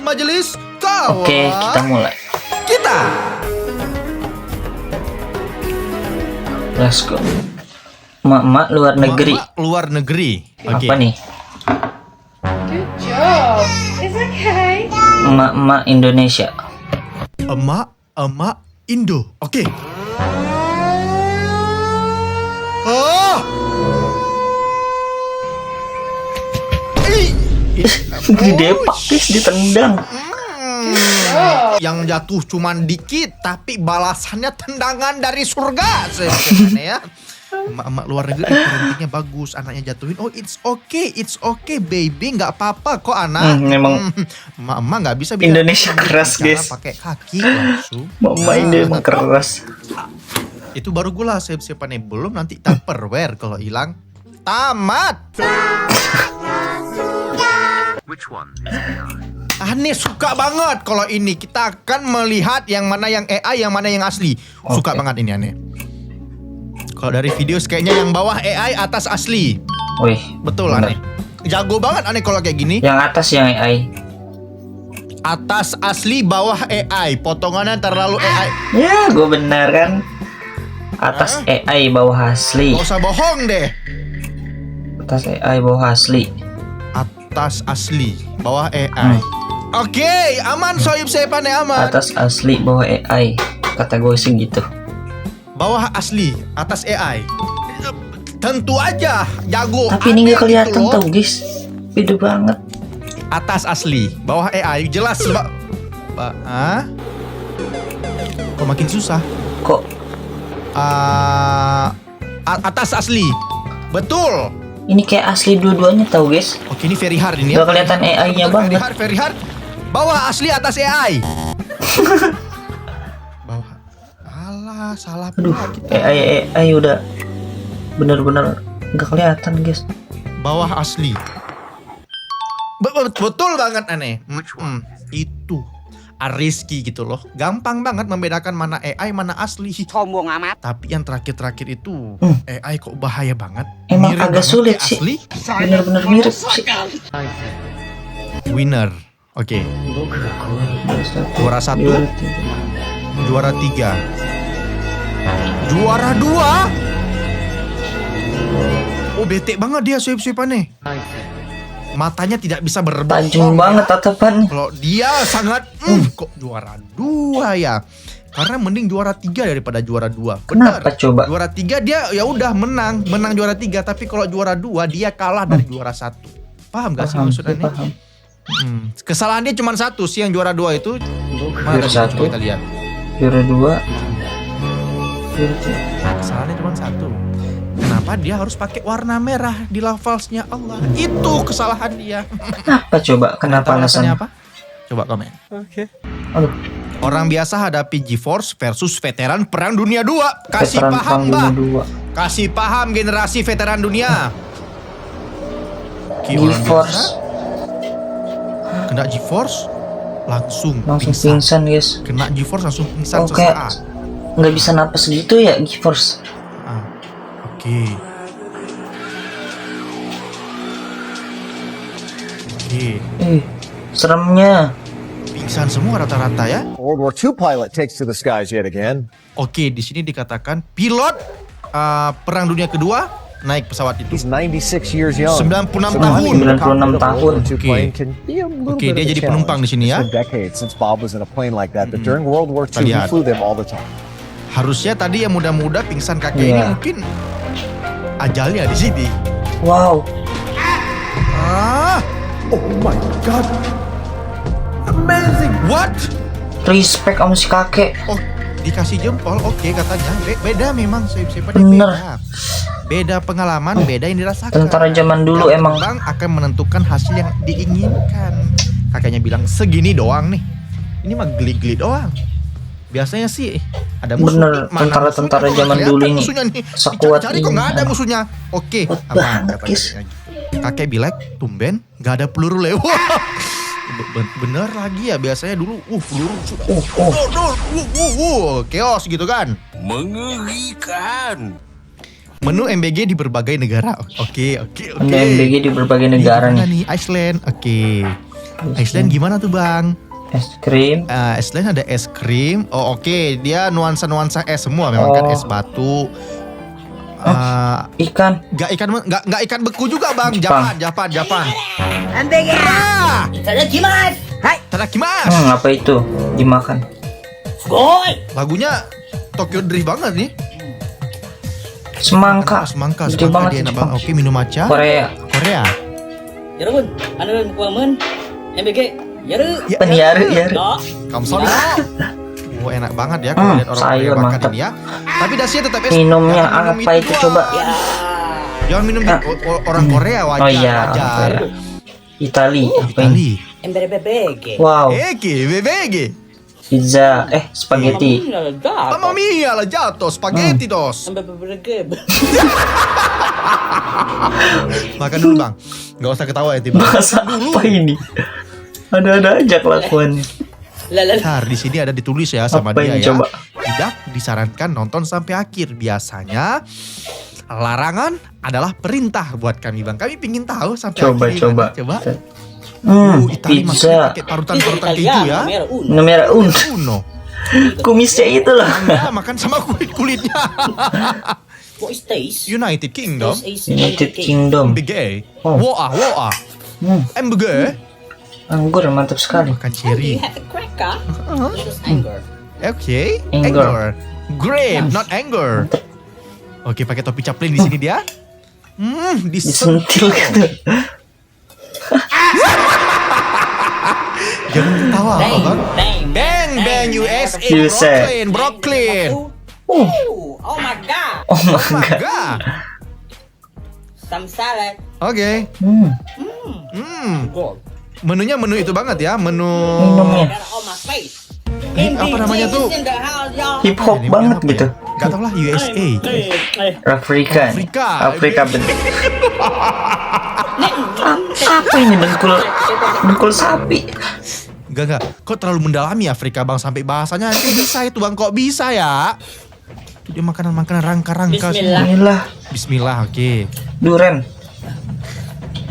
Majelis Kawan. Oke, kita mulai. Kita Let's go. Mak luar negeri. Mak luar negeri. Oke. Apa nih? Good job. It's okay. Emak Indonesia. Emak Indo. Oke. Oh. Gede pakis ditendang. Yang jatuh cuman dikit, tapi balasannya tendangan dari surga. Sebenarnya ya. Emak luar negeri parentingnya bagus, anaknya jatuhin. Oh, it's okay baby, nggak apa-apa kok anak. Memang emak nggak bisa bilang Indonesia keras guys. Pakai kaki langsung. Mama ini emang keras. Itu baru gula siap-siapannya, belum nanti Tupperware kalau hilang tamat. Aneh suka banget kalau ini. Kita akan melihat yang mana yang AI, yang mana yang asli. Suka banget ini aneh. Kalau dari video kayaknya yang bawah AI, atas asli. Wih, betul bener. aneh. Jago banget aneh kalau kayak gini. Yang atas yang AI. Atas asli, bawah AI. Potongannya terlalu AI. Ya, gue benar kan. Atas AI, bawah asli. Gak usah bohong deh. Atas AI, bawah asli. Atas asli, bawah AI. Oke, aman soib sepannya aman. Atas asli, bawah AI. Kata gue sih gitu. Bawah asli, atas AI. Tentu aja, jago. Tapi ini aneh gak kelihatan gitu loh. tau guys. Beda banget. Atas asli, bawah AI. Jelas Kok makin susah? Kok Atas asli. Betul. ini kayak asli dua-duanya tau guys. Oke, ini very hard ini ya. Gak kelihatan AI-nya banget. Very hard. Bawah asli, atas AI. Bawah. Alah, salah Aduh, pula kita. AI udah bener-bener gak kelihatan guys. Bawah asli. Betul banget aneh. Itu Rizky gitu loh. Gampang banget membedakan mana AI, mana asli. Sombong amat. Tapi yang terakhir itu AI kok bahaya banget. Emang Mirip agak banget sulit kayak sih. asli. Bener-bener mirip sih. Winner. Oke. Juara 1, juara 3, juara 2. Oh, bete banget dia sweep-sweepannya. Matanya tidak bisa berbohong. Tajam banget tatapannya. Kalau dia sangat kok juara 2 ya. Karena mending juara 3 daripada juara 2. Kenapa coba? Juara 3 dia ya udah menang juara 3, tapi kalau juara 2 dia kalah dari juara 1. Paham gak sih maksudnya? Paham. Kesalahan dia cuma satu sih, yang juara 2 itu. Mana Juara 1. coba kita lihat. Juara 2. Kesalahannya cuma satu. Kenapa dia harus pakai warna merah di lafalsnya Allah? Itu kesalahan dia. Kenapa coba? Kenapa Tahu alasannya alasannya? apa? Coba komen. Aduh, Orang biasa hadapi GeForce versus veteran Perang Dunia 2. Kasih veteran paham, Perang Dunia Mbak. 2. Kasih paham generasi veteran dunia. Oke, orang GeForce biasa kena GeForce langsung pingsan guys. Kena GeForce langsung pingsan Oke. sesaat. Nggak bisa napas gitu ya GeForce. Oke. Seremnya. Pingsan semua rata-rata ya. World War II pilot takes to the skies yet again. Oke, di sini dikatakan pilot Perang Dunia Kedua naik pesawat itu. He's 96 years young. 96 So tahun. flying in a 96 cockpit of a World War tahun. II plane can be a little Oke, bit dia of a jadi challenge. penumpang di sini ya. It's been decades since Bob was in a plane like that, but during World War Kita II, he lihat. flew them all the time. Harusnya tadi yang muda-muda pingsan kakek ini Iya. mungkin ajalnya di sini. Wow. Oh my god. Amazing. What? Respect sama si kakek. Oh, dikasih jempol. Oke, katanya. Beda memang siapa Bener. beda. Beda pengalaman, beda yang dirasakan. Tentara zaman dulu Yang emang. terbang akan menentukan hasil yang diinginkan. Kakaknya bilang segini doang nih. Ini mah geli-geli doang. Biasanya sih ada musuh. Bener, nih. Mana tentara-tentara musuhnya? zaman Kelihatan dulu ini musuhnya nih. sekuat Dicari kok ini. nggak ada musuhnya. Oke, Kuat aman banget, katanya guys. gitu. Kakek bilang tumben nggak ada peluru lewat. Bener lagi ya, biasanya dulu peluru sudah chaos gitu kan. Mengerikan. Menu MBG di berbagai negara. Oke. Menu MBG di berbagai negara Di mana nih. Iceland. Oke. Iceland gimana tuh bang? Es krim. Iceland ada es krim. Oh oke, dia nuansa es semua memang kan, es batu. Ikan. Nggak ikan beku juga bang. Jepang. Japan. Tadakimasu. Apa itu? Dimakan. Lagunya Tokyo Drift banget nih. Semangka. Gede banget dia enak Jepang. banget. Oke, minum matcha. Korea. 여러분, 오늘 구함은 MBK 야르. Penyaru ya. Kamsahamnida. Oh enak banget ya kalau lihat orang Korea sayur makan mantap. ini ya. Tapi dasinya tetap es. Minumnya Jangan minum apa itu Bang. coba? Jangan minum orang Korea wajar. Oh iya, wajar. Korea. Itali. Apa ini? MBK. Wow. Eke, bebege. Pizza. Spaghetti. Mamma mia, la jatuh spaghetti dos. MBK. Makan dulu bang. Gak usah ketawa ya tiba. Bahasa apa ini? Ada-ada aja kelakuannya. Bentar, di sini ada ditulis ya sama Apa dia ini ya. coba? Tidak disarankan nonton sampai akhir. Biasanya larangan adalah perintah buat kami bang. Kami pingin tahu sampai Coba. akhir. Coba. Itali maksudnya Pizza. pakai parutan-parutan keju ya. Nomor Uno. Kumisnya itu loh. Anda makan sama kulitnya. What is taste? United Kingdom. United Kingdom. MBG. Oh. Woa. MBG. Anggur mantap sekali. Makan Do cherry. you have a cracker? Just anger. Oke. Anger. Anger. Grape, not anger. Oke, pakai topi Chaplin di sini dia. Disentil gitu. Jangan ketawa apa bang? Bang USA. Brooklyn. Oh my god. Oh my Oh my god. god. Some salad. Oke. Gold. Menunya menu itu banget ya, menu Minumnya Got on my face. apa namanya tuh? In the house, y'all. hip hop Ini banget apa gitu. ya? Gak tau lah USA. Afrika bener. Apa ini dengkul sapi? Enggak. Kok terlalu mendalami Afrika bang sampai bahasanya itu bisa itu bang, kok bisa ya? Itu dia makanan-makanan rangka-rangka Bismillah. semua. Inilah Bismillah, oke. duren.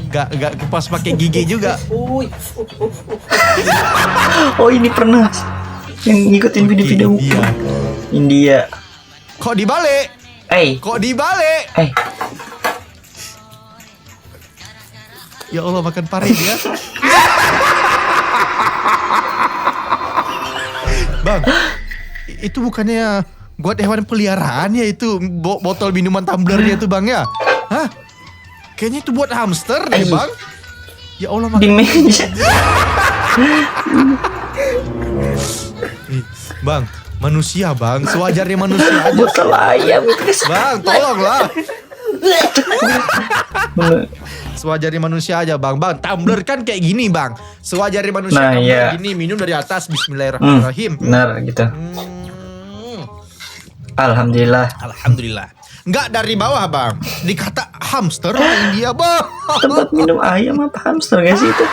Gak kepas pakai gigi juga. Uy. Oh ini pernah yang ngikutin video-video India. India. Kok dibalik? Kok dibalik? Ya Allah, makan pare dia. Bang, itu bukannya buat hewan peliharaan ya itu botol minuman tumblernya itu bang ya? Hah? Kayaknya itu buat hamster deh bang. Ya Allah, Di meja. Bang, manusia bang, sewajarnya manusia aja. Botol ayam. Bang, tolonglah. Sewajarnya manusia aja bang. Bang, tumbler kan kayak gini bang. Sewajarnya manusia Nah, tumbler iya. gini, minum dari atas. Bismillahirrahmanirrahim. Benar gitu. Alhamdulillah. Alhamdulillah. Nggak dari bawah bang. Dikata hamster orang India bang. Tempat minum ayam apa hamster gak sih itu?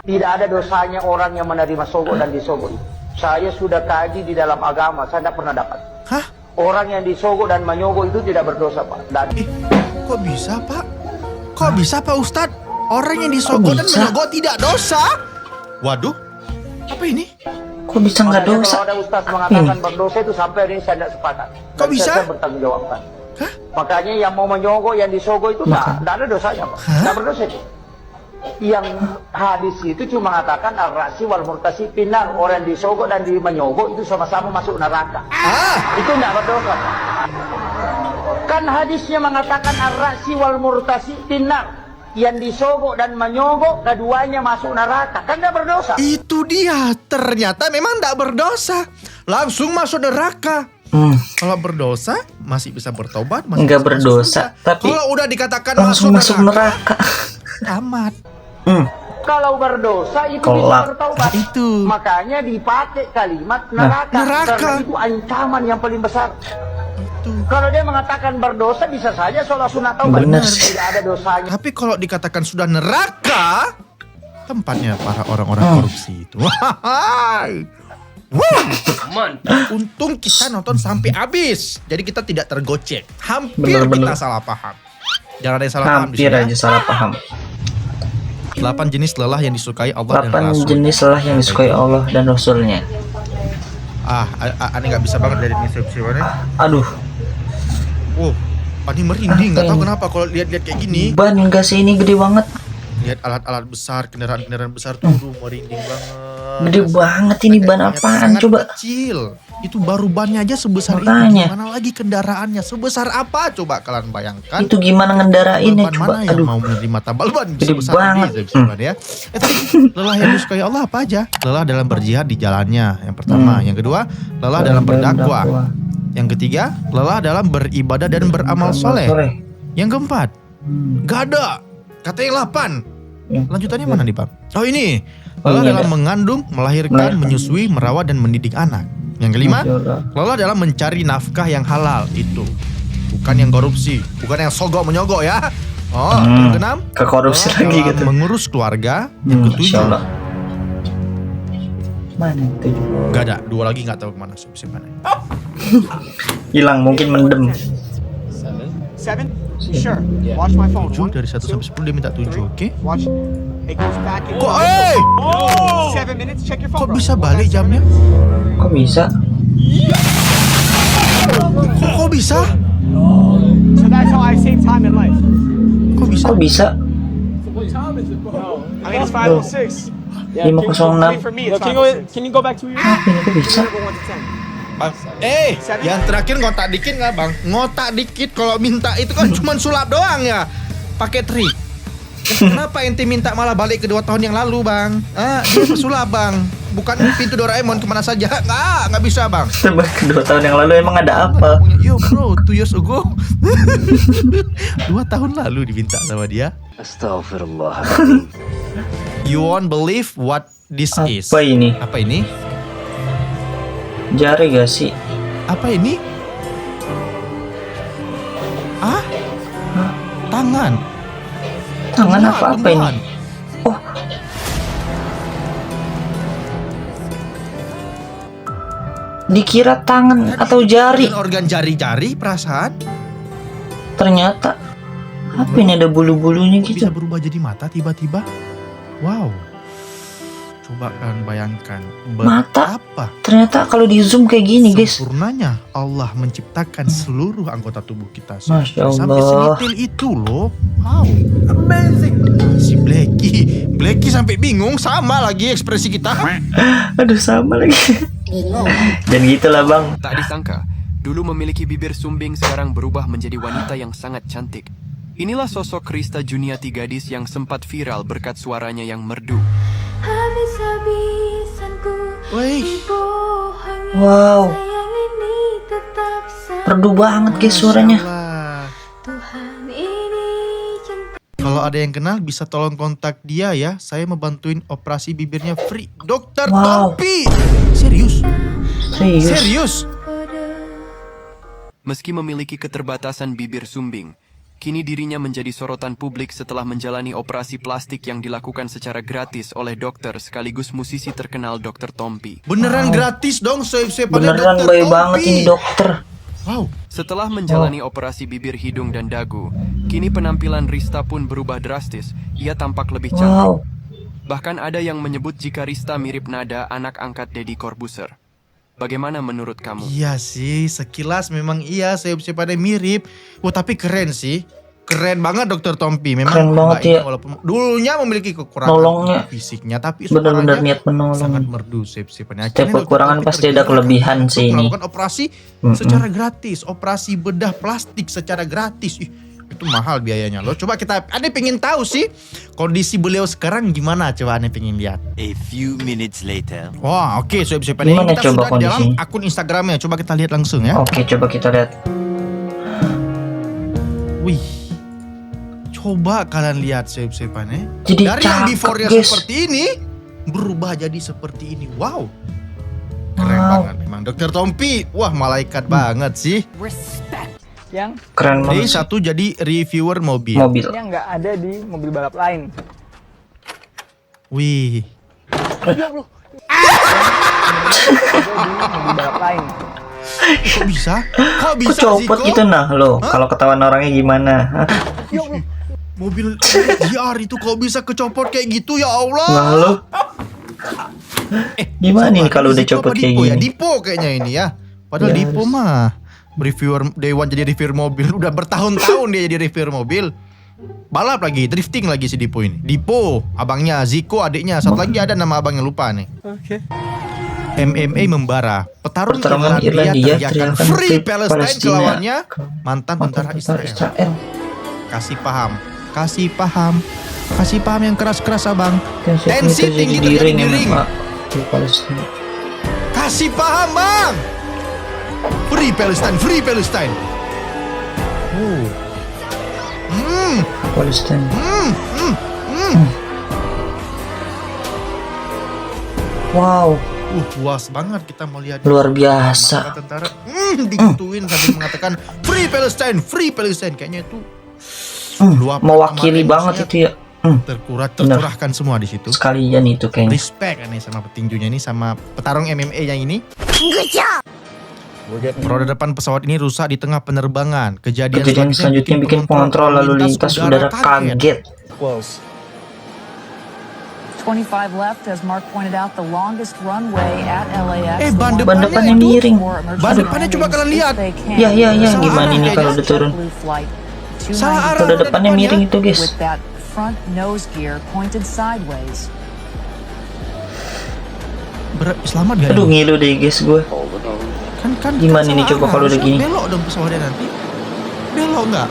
Tidak ada dosanya orang yang menerima sogok dan disogok. Saya sudah kaji di dalam agama, saya tidak pernah dapat. Hah? Orang yang disogok dan menyogok itu tidak berdosa, Pak. Dan Kok bisa pak? Kok bisa pak Ustadz? Orang yang disogok dan bisa? menyogok tidak dosa? Waduh, apa ini? Kok bisa nggak makanya dosa? kalau ada ustaz mengatakan berdosa itu sampai hari ini saya tidak sepakat. Kok Dan bisa? Saya bertanggung jawabkan. Hah? Makanya yang mau menyogok, yang disogok itu tidak ada dosanya, Pak. Tidak berdosa itu. Yang hadis itu cuma mengatakan ar-rasi wal murtasi pinar, orang yang disogok dan menyogok itu sama-sama masuk neraka. Itu tidak berdosa, Pak. Kan hadisnya mengatakan ar-rasi wal murtasi pinar, yang disogok dan menyogok keduanya masuk neraka. Kan tidak berdosa. Itu dia, ternyata memang tidak berdosa. Langsung masuk neraka. Kalau berdosa masih bisa bertobat, masih Nggak bisa masuk berdosa, surga. tapi kalau udah dikatakan langsung masuk neraka. tamat. Kalau berdosa itu bisa Kelak. bertaubat. Itu. Makanya dipakai kalimat neraka. neraka. Karena itu ancaman yang paling besar. Kalau dia mengatakan berdosa bisa saja sholat sunat taubat. Benar sih. Tidak ada dosanya. Tapi kalau dikatakan sudah neraka, tempatnya para orang-orang korupsi itu. Untung kita nonton sampai habis, jadi kita tidak tergocek. Hampir Bener-bener. kita salah paham. Jangan ada yang salah paham di Hampir sini, ya. aja salah paham. 8 jenis lelah yang disukai Allah dan 8 Rasul. jenis lelah yang disukai Allah dan Rasulnya. Aneh nggak bisa banget dari deskripsi mana. Aduh, Ini merinding, nggak tahu kenapa kalau lihat-lihat kayak gini. ban enggak sih ini gede banget. Lihat alat-alat besar, kendaraan-kendaraan besar tuh, merinding banget. Gede banget ini ban Ternyata apaan sangat coba. Kecil. Itu baru bannya aja sebesar Makanya. itu. Gimana lagi kendaraannya sebesar apa? Coba kalian bayangkan. Itu gimana ngendarainnya Ban coba. mana yang Aduh, mau menerima tambal ban Gede sebesar banget. ini, sebesar ya. Tadi lelah yang disukai Allah apa aja? Lelah dalam berjihad di jalannya, yang pertama. Yang kedua, lelah dalam berdakwah. Yang ketiga, lelah dalam beribadah dan beramal soleh. Yang keempat, gak ada. Kata yang 8. Lanjutannya mana nih, Bang? Oh, ini. Lelah ini dalam ada. mengandung, melahirkan, menyusui, merawat, dan mendidik anak. Yang kelima, lelah dalam mencari nafkah yang halal. Itu bukan yang korupsi, bukan yang sogok menyogok ya. Yang keenam, ke korupsi lelah lagi dalam gitu. mengurus keluarga. Yang ketujuh, Masya Allah. Mana itu? gak ada. 2 lagi nggak tahu kemana. Mana? Hilang, mungkin mendem. 7? Sure. Watch my phone. 7 dari 1 sampai 10 dia minta 7, oke? Watch. It goes back. Kok 7 minutes. Check your phone. kok bisa balik jamnya? Kok bisa? Kok bisa? So that's how I save time in life. Kok bisa? Kok bisa? I mean, it's 5:06. 506. For me, it's 5:06. Can you go back 2 years? Apa ini kok bisa? 1 to 10. Yang terakhir ngotak dikit nggak, Bang? Ngotak dikit kalau minta itu kan cuma sulap doang ya. Pakai trik. Kenapa ente minta malah balik ke 2 tahun yang lalu, Bang? Dia pesulap, Bang. Bukan pintu Doraemon kemana saja. Nggak bisa, Bang. Coba 2 tahun yang lalu emang ada apa? Yo bro, 2 years ago. 2 tahun lalu diminta sama dia. Astagfirullah. You won't believe what this is. Apa ini? Apa ini? Jari gak sih? Apa ini? Tangan. Tangan Nah, apa ini? tumbuhan. Oh, dikira tangan atau jari. Organ jari-jari perasaan. Ternyata apa ini, ada bulu-bulunya Kok bisa gitu. berubah jadi mata tiba-tiba? Wow. Coba kalian bayangkan. Mata. Apa? Ternyata kalau di zoom kayak gini guys. Sempurnanya Allah menciptakan seluruh anggota tubuh kita. Masya Sampai Allah. sedetail itu loh. Wow. Amazing. Si Blacky sampai bingung, sama lagi ekspresi kita. Aduh, sama lagi. Dan gitulah bang. Tak disangka, dulu memiliki bibir sumbing sekarang berubah menjadi wanita yang sangat cantik. Inilah sosok Krista Juniati, gadis yang sempat viral berkat suaranya yang merdu. Woi. Wow, merdu banget guys suaranya. Kalau ada yang kenal bisa tolong kontak dia ya. Saya membantuin operasi bibirnya free. Dokter Wow. Tompi. Serius? Serius. Serius? Meski memiliki keterbatasan bibir sumbing, kini dirinya menjadi sorotan publik setelah menjalani operasi plastik yang dilakukan secara gratis oleh dokter sekaligus musisi terkenal Dr. Tompi. Beneran gratis dong, saya pada Beneran Dokter baik Tompi. banget ini dokter. Wow. Setelah menjalani operasi bibir hidung dan dagu, kini penampilan Rista pun berubah drastis. Ia tampak lebih cantik. Wow. Bahkan ada yang menyebut jika Rista mirip Nada, anak angkat Deddy Corbuzier. Bagaimana menurut kamu? Iya sih, sekilas memang iya, saya pada mirip. Wah, tapi keren sih. Keren banget Dokter Tompi. Memang Keren banget Mbak ini ya. Walaupun dulunya memiliki kekurangan Nolongnya. fisiknya, tapi Bener-bener suaranya niat menolong. sangat merdu sip-sipannya. Setiap kekurangan pasti ada kelebihan sih ini. Melakukan operasi secara gratis, operasi bedah plastik secara gratis. Ih, itu mahal biayanya loh. Coba Ane pengen tahu sih kondisi beliau sekarang gimana. Coba Ane pengen lihat. A few minutes later. Wah, oke, sob-sobannya Gimana kita coba sudah di dalam kondisinya? akun Instagramnya. Coba kita lihat langsung ya. Oke, coba kita lihat. Wih. Coba kalian lihat sob-sobannya. Jadi Dari yang cakep, before-nya guys. seperti ini berubah jadi seperti ini. Wow. Keren Wow. banget memang Dokter Tompi. Wah, malaikat banget sih. Yang Keren Jadi banget. satu jadi reviewer mobil. Mobil. nggak ada di mobil balap lain. Wih. Ada di mobil balap lain. Kok bisa? Kok Kok bisa sih copot kok? gitu nah lo? Kalau ketahuan orangnya gimana? Hah? Mobil GR itu kok bisa kecopot kayak gitu ya Allah. Lalu gimana sama, nih kalau udah Ziko copot apa kayak Dipo ya? gini? Dipo kayaknya ini ya. Padahal Ya, Dipo mah reviewer Dewan jadi reviewer mobil udah bertahun-tahun dia jadi reviewer mobil. Balap lagi, drifting lagi si Dipo ini. Dipo, abangnya, Ziko adiknya, satu lagi ada nama abangnya lupa nih. Oke. MMA membara. Petarung Pertarungan Irlandia Irlandia teriakan teriakan Free Free Palestine ke Palestina. lawannya mantan tentara Israel. Kasih paham. Kasih paham. Kasih paham yang keras-keras abang. Tensi tinggi terjadi di ring. Palestina. Kasih paham bang. Free Palestine, Free Palestine. Palestina. Wow, Puas banget kita mau lihat luar biasa. mantan tentara digituin sambil mengatakan Free Palestine, Free Palestine. Kayaknya itu luapan Mewakili amarah banget emosinya itu ya. tercurahkan semua di situ. Sekalian itu kayaknya. Respect nih sama petinjunya ini, sama petarung MMA yang ini. We're getting Roda depan pesawat ini rusak di tengah penerbangan. Kejadian selanjutnya bikin pengontrol lalu lintas udara kaget. close. 25 left, as Mark pointed out, the longest runway at LAX. Ban Ban depannya depannya itu. miring. Ban depannya coba kalian lihat. Ya, gimana ini kalau udah turun? Salah arah Roda depannya miring itu, guys. With that front nose gear pointed sideways. Selamat gak Aduh, ini? ngilu deh guys gue. Kan Gimana salah ini coba arah. kalau udah Harusnya gini? Belok dong pesawatnya nanti. Belok nggak?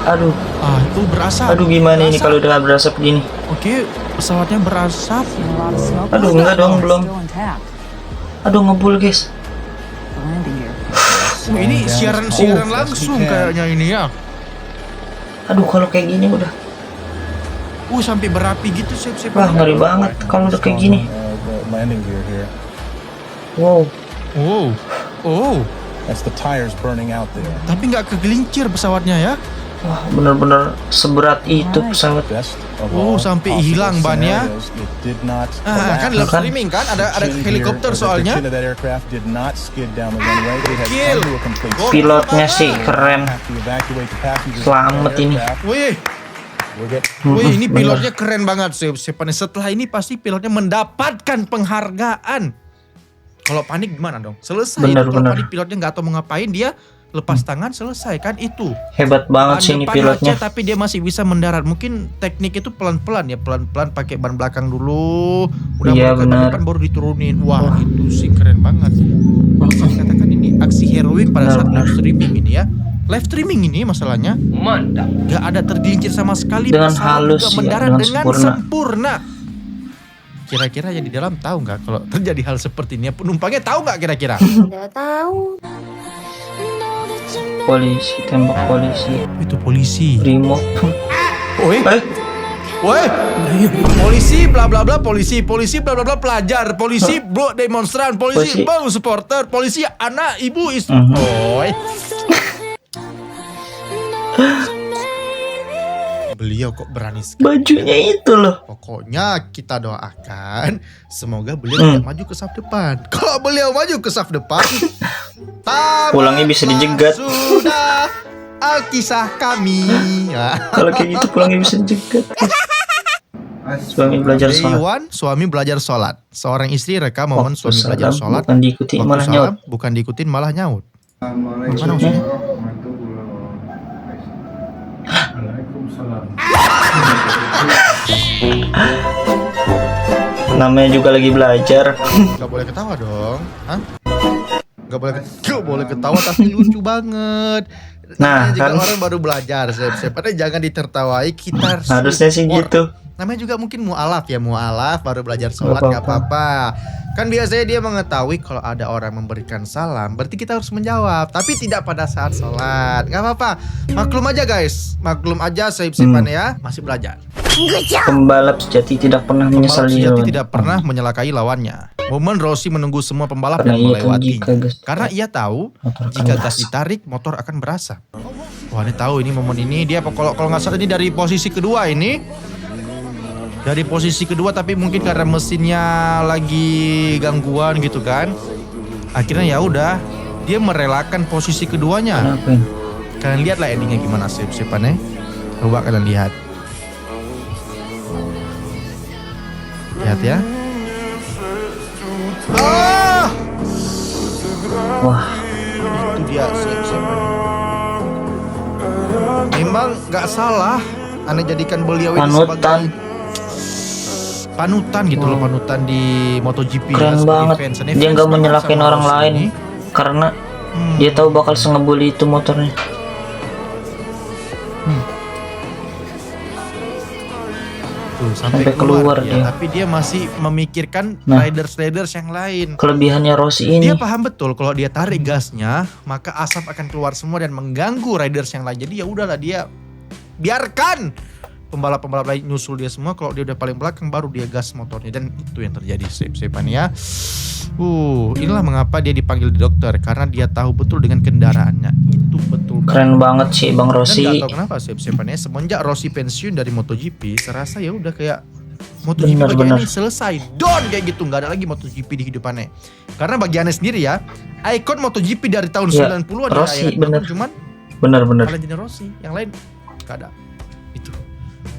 Aduh, Itu berasap. aduh gimana ini Berasap. kalau udah berasap gini? Oke, pesawatnya berasap. Seen a lot of smoke. Aduh, enggak dong, belum. Still intact. Aduh, ngebul guys. The landing gear. Ini siaran langsung kayaknya ini ya. Aduh, kalau kayak gini udah. Sampai berapi gitu siap-siap. Wah, ngeri banget kalau udah kayak gini. The landing gear here. Wow. Oh. That's the tires burning out there. Tapi nggak kegelincir pesawatnya ya. Wah, bener-bener seberat itu pesawat. Best of all sampai possible hilang bannya. scenarios, it did not Kan live Kan? streaming kan ada chin helikopter gear, or soalnya. The chin of that aircraft did not skid down the runway. It had Kill. come to a complete Go. Pilotnya sih keren. have to evacuate the passengers. Selamat from the ini. aircraft. We're getting Wih, ini bener. pilotnya keren banget sih. Setelah ini pasti pilotnya mendapatkan penghargaan. Kalau panik gimana dong? Selesai. Bener, Kalau bener. panik pilotnya nggak tahu mau ngapain, dia lepas tangan selesai kan itu. Hebat banget sih ini Ban depan pilotnya. macet, tapi dia masih bisa mendarat. Mungkin teknik itu pelan-pelan ya, pelan-pelan pakai ban belakang dulu. Udah Iya, mau ke ban benar. depan baru diturunin. Wah, itu sih keren banget. Bisa dikatakan ini aksi heroik pada saat live streaming ini ya. Live streaming ini masalahnya Mantap. gak ada tergelincir sama sekali. Dengan pesawat halus juga ya, mendarat dengan dengan sempurna. sempurna. Kira-kira yang di dalam tahu nggak kalau terjadi hal seperti ini? Penumpangnya tahu nggak kira-kira? Nggak tahu. Polisi, tembak polisi. Itu polisi. Remote. Woi, polisi bla bla bla, polisi bla bla bla, pelajar, polisi bro demonstran, polisi Polisi. bro supporter, polisi anak ibu istri. Oi. Beliau kok berani sekali. Bajunya itu loh. Pokoknya kita doakan semoga beliau tidak maju ke saf depan. Kalau beliau maju ke saf depan, Pulangnya bisa dijegat. Sudah Alkisah kami. Kalau kayak gitu pulangnya bisa dijegat. Suami belajar Day sholat. one, suami belajar sholat. Seorang istri rekam momen Waktu suami belajar salam sholat. bukan diikuti Waktu malah salam, nyaut. bukan diikutin malah nyaut. Mana maksudnya? Namanya juga lagi belajar. Gak boleh ketawa dong. Hah? Gak boleh ketawa tapi lucu banget. Nah, Namanya juga kan. orang baru belajar. Padahal jangan ditertawai. Kita harus Harusnya sih support. gitu. Namanya juga mungkin mu'alaf ya, mu'alaf baru belajar sholat Gak gak apa-apa. Kan biasanya dia mengetahui kalau ada orang memberikan salam, berarti kita harus menjawab. Tapi tidak pada saat sholat, gak apa-apa. Maklum aja guys, maklum aja Saib-Saiban ya, masih belajar. Pembalap sejati tidak pernah Pembalap menyesal di sejati jalan. tidak pernah menyelakai lawannya. Momen Rossi menunggu semua pembalap Karena dan ia tahu melewatinya. jika gas Karena ia tahu motor akan jika gas berasap. ditarik, motor akan berasap. Wah, ini tahu ini momen ini dia kalau nggak salah ini dari posisi kedua ini. Dari posisi kedua tapi mungkin karena mesinnya lagi gangguan gitu kan. Akhirnya ya udah, dia merelakan posisi keduanya. Kenapa ini? Kalian lihatlah endingnya gimana sip-sipannya. Coba kalian lihat. Lihat ya. Ah! Wah, Itu dia sip-sipannya. Memang nggak salah aneh jadikan beliau ini sebagai panutan gitu loh, panutan di MotoGP. keren sebagai banget. fans. Aneh Dia fans nggak banget menyalahkan sama orang Rossi lain ini. karena dia tahu bakal sengebuli itu motornya. Tuh, sampai keluar dia. dia. Tapi dia masih memikirkan Nah. riders yang lain. Kelebihannya Rossi ini. Dia paham betul kalau dia tarik gasnya, maka asap akan keluar semua dan mengganggu riders yang lain. Jadi ya udahlah, dia biarkan pembalap-pembalap lain nyusul dia semua. Kalau dia udah paling belakang baru dia gas motornya, dan itu yang terjadi sip-sipan ya. Inilah mengapa dia dipanggil di dokter, karena dia tahu betul dengan kendaraannya. Itu betul banget. Keren banget sih Bang Dan Rossi. gak tahu kenapa sip-sipan ya, semenjak Rossi pensiun dari MotoGP, serasa ya udah kayak MotoGP bagi Bener-bener. Ane selesai, don kayak gitu, nggak ada lagi MotoGP di hidupannya. Karena bagi Ane sendiri ya, ikon MotoGP dari tahun Ya, 90-an Rossi, ya, bener. cuman Bener-bener. Valentino Rossi, yang lain gak ada. Itu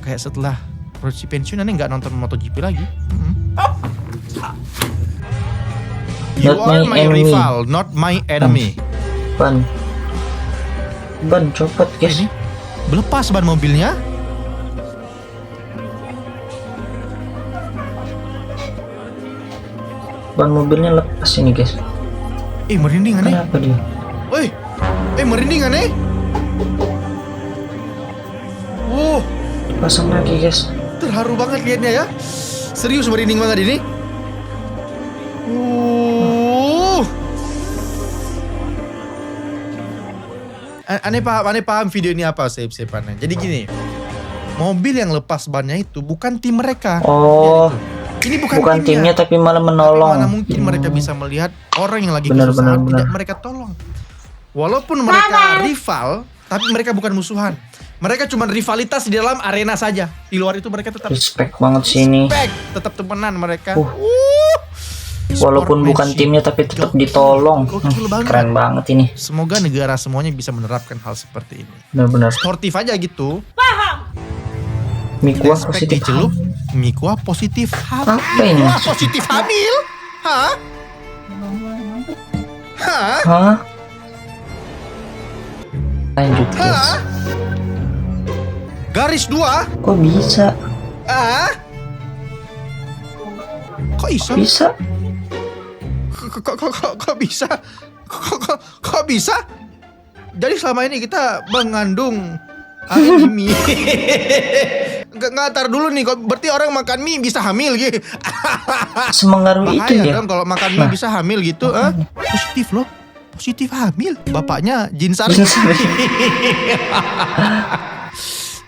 kayak setelah Rossi pensiun Ane nggak nonton MotoGP lagi. You Not are my my enemy. rival, not my enemy. Ban copot guys. Ini belepas ban mobilnya. Ban mobilnya lepas ini guys. Merinding aneh. Kenapa dia? Woi, merinding aneh. Pasang lagi guys. Terharu banget liatnya ya. Serius merinding banget ini. Aneh paham video ini apa sip-sipannya. Jadi gini, mobil yang lepas bannya itu bukan tim mereka. Oh, ini bukan timnya tapi malah menolong. Mana mungkin mereka bisa melihat orang yang lagi Benar, kesusahan benar, tidak mereka tolong. Walaupun mereka rival, tapi mereka bukan musuhan. Mereka cuma rivalitas di dalam arena saja. Di luar itu mereka tetap Respect banget sih ini. tetap temenan mereka. Walaupun bukan timnya tapi tetap ditolong. Gokil banget. Keren banget ini. Semoga negara semuanya bisa menerapkan hal seperti ini. Benar-benar. Sportif aja gitu. Mikua Respect positif. dicelup, Mikua positif hamil. Apa ini Mikua maksudnya? positif hamil? Hah? Hah? Hah? Lanjut guys. Hah? Garis 2? Kok bisa? Kok bisa? Bisa? Kok bisa? Kok bisa? Jadi selama ini kita mengandung mie. Nggak, tar dulu nih. Berarti orang makan mie bisa hamil gitu. Semengaruh itu Bahaya ya? kan kalau makan mie bisa hamil gitu. Positif loh. Positif hamil. Bapaknya Jin Sari.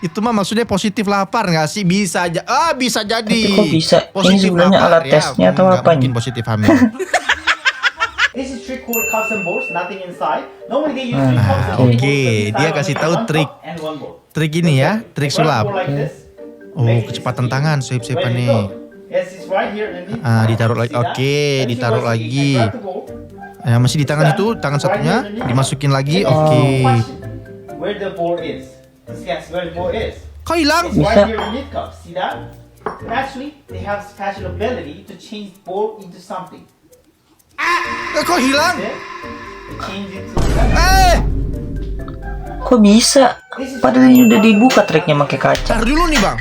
Itu mah maksudnya positif lapar nggak sih? Bisa aja. Bisa jadi. Tapi kok bisa? Ini Positif sebenarnya lapar, alat tesnya atau nggak apa mungkin ini? positif hamil. This is trick called custom bolts, nothing inside. Normally they use Oke, dia kasih tahu trik. Trik ini ya, trik sulap. Kecepatan tangan sip-sipan nih. Yes, it's right here underneath. Ditaruh lagi. Oke, ditaruh lagi. Masih di tangan itu, tangan satunya dimasukin lagi. Oke. Where the ball is. Just guess where the ball is. Kok hilang? It's right here in it cup. See that? Actually, they have special ability to change ball into something. Kok hilang? Change it to Kok bisa? Padahal ini udah dibuka triknya pakai kaca. Tar dulu nih bang.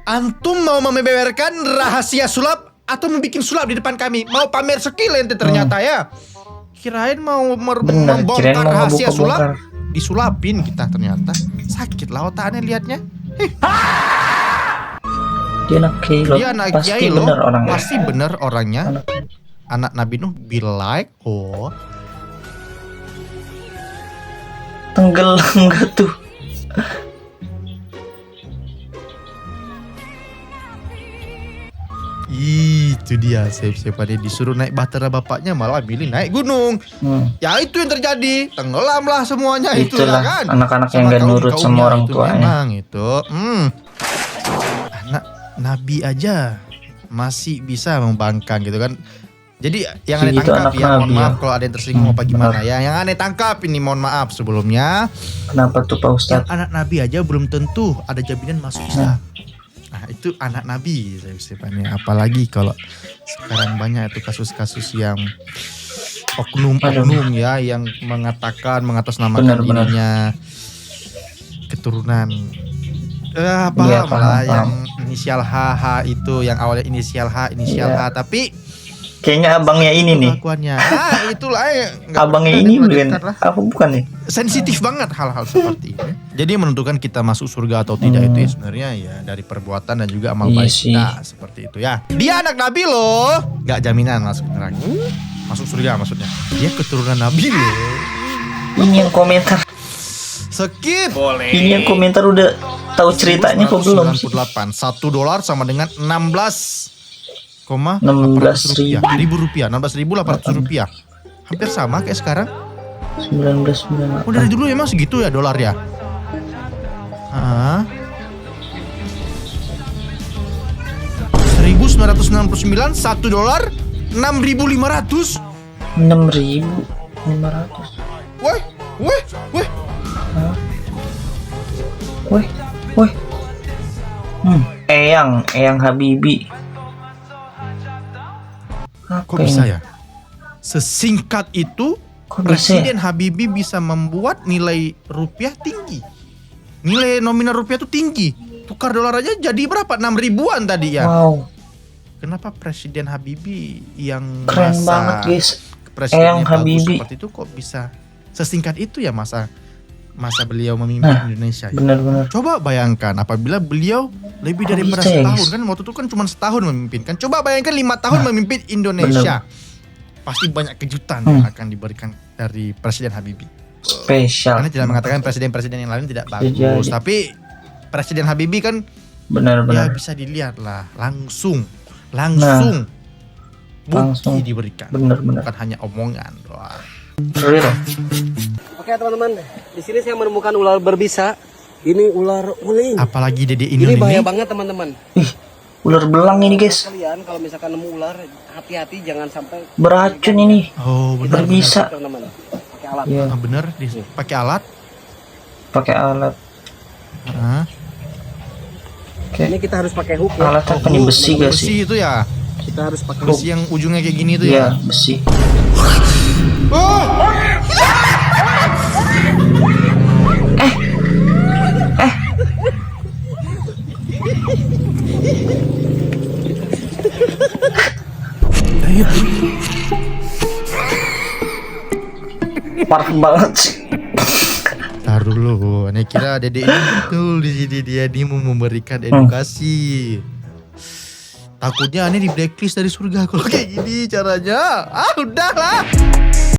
Antum mau membeberkan rahasia sulap atau membuat sulap di depan kami? Mau pamer skill ente ternyata ya? Kirain mau Bener, kirain membongkar mau rahasia sulap, ngebongkar. disulapin kita ternyata. Sakit lah otaknya liatnya. Dia anak kiai loh. Dia anak Pasti kiai loh. bener orangnya. Pasti bener orangnya. Anak Nabi Nuh be like, Tenggelam gak tuh? Itu dia siapa dia disuruh naik bahtera bapaknya malah milih naik gunung. Ya itu yang terjadi, tenggelam lah semuanya. Itulah kan anak-anak yang gak nurut sama orang itu tuanya. memang itu anak Nabi aja masih bisa membangkang gitu kan. Jadi yang aneh Gitu tangkap anak ya, mohon Nabi maaf ya. kalau ada yang tersinggung apa gimana ya. Yang aneh tangkap ini mohon maaf sebelumnya. Kenapa tuh Pak Yang Ustadz? anak Nabi aja belum tentu ada jaminan masuk Islam. Nah itu anak Nabi saya apalagi kalau sekarang banyak itu kasus-kasus yang oknum-oknum ya yang mengatakan mengatasnamakan Benar. dirinya keturunan Iya, paham paham, lah paham. yang inisial HH itu yang awalnya inisial Iya. H tapi Kayaknya abangnya ini nih. kelakuannya itulah nggak Abangnya pernah ini ada bukan dekat lah. apa bukan nih? Sensitif banget hal-hal seperti ini. Jadi menentukan kita masuk surga atau tidak itu ya sebenarnya ya dari perbuatan dan juga amal Iya baik sih. kita seperti itu ya. Dia anak Nabi loh, nggak jaminan masuk neraka. Masuk surga maksudnya. Dia keturunan Nabi loh. Ini yang komentar. Skip. Ini yang komentar udah tahu ceritanya kok belum sih? $1 sama dengan 16,800 16.000. rupiah. 16.800 rupiah. Hampir sama kayak sekarang. 1998. Oh dari dulu emang segitu ya dolar ya? Ah. 1969 $1 6.500. 6.500. Woi. Weh. Eyang Habibi. Apa Kok bisa ini? ya? Sesingkat itu Kok bisa ya? Presiden Habibie bisa membuat nilai rupiah tinggi. Nilai nominal rupiah itu tinggi. Tukar dolar aja jadi berapa? 6 ribuan tadi ya. Wow, Kenapa Presiden Habibie yang keren masa banget guys. presidennya Eyang bagus Habibie. seperti itu kok bisa sesingkat itu ya masa beliau memimpin Indonesia ya? Benar-benar. Coba bayangkan apabila beliau lebih Kok daripada bisa ya, setahun guys? kan waktu itu kan cuma setahun memimpin kan. Coba bayangkan 5 tahun memimpin Indonesia. Pasti banyak kejutan yang akan diberikan dari Presiden Habibie. Spesial. Karena tidak mengatakan presiden-presiden yang lain tidak bagus, Jadi. tapi Presiden Habibie kan ya Benar-benar. bisa dilihat lah langsung Langsung. bukti diberikan, Benar-benar. bukan hanya omongan doang. Real. Oke teman-teman, di sini saya menemukan ular berbisa. Ini ular uling. Apalagi Dede Ini Inul bahaya ini. banget teman-teman. Ih, ular belang ini guys. Kalian kalau misalkan nemu ular, hati-hati jangan sampai Beracun ini. Oh benar Berbisa. teman-teman. Pakai alat. Iya, benar pakai alat. pakai alat. Hah? Oke. Ini kita harus pakai hook ya. Alat apa nih, besi gak Besi sih? itu ya, Kita harus pakai hook. besi yang ujungnya kayak gini itu Iya, ya. besi. Parah banget sih. Taruh dulu, aneh kira Dede ini betul di sini dia mau memberikan edukasi. Takutnya aneh di blacklist dari surga kalau kayak gini caranya. Ah udahlah.